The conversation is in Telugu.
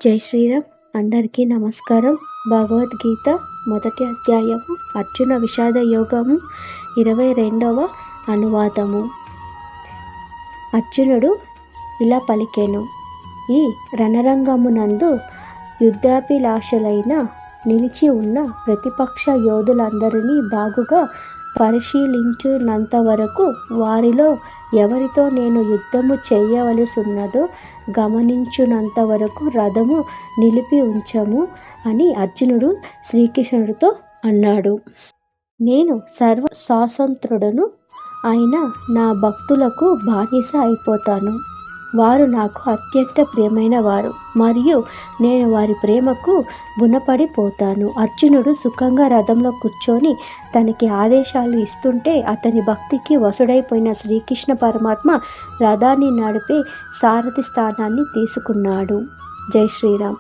జై శ్రీరామ్. అందరికీ నమస్కారం. భగవద్గీత మొదటి అధ్యాయము అర్జున విషాద యోగము 22వ అనువాదము. అర్జునుడు ఇలా పలికెను: ఈ రణరంగమునందు యుద్ధాభిలాషులైన నిలిచి ఉన్న ప్రతిపక్ష యోధులందరినీ బాగుగా పరిశీలించునంతవరకు వారిలో ఎవరితో నేను యుద్ధము చేయవలసిన్నదో గమనించునంతవరకు రథము నిలిపి ఉంచము అని అర్జునుడు శ్రీకృష్ణుడితో అన్నాడు. నేను సర్వ స్వతంత్రుడను అయిన నా భక్తులకు బానిస అయిపోతాను. వారు నాకు అత్యంత ప్రియమైన వారు మరియు నేను వారి ప్రేమకు గుణపడిపోతాను. అర్జునుడు సుఖంగా రథంలో కూర్చొని తనకి ఆదేశాలు ఇస్తుంటే అతని భక్తికి వసుడైపోయిన శ్రీకృష్ణ పరమాత్మ రథాన్ని నడిపే సారథి స్థానాన్ని తీసుకున్నాడు. జై శ్రీరామ్.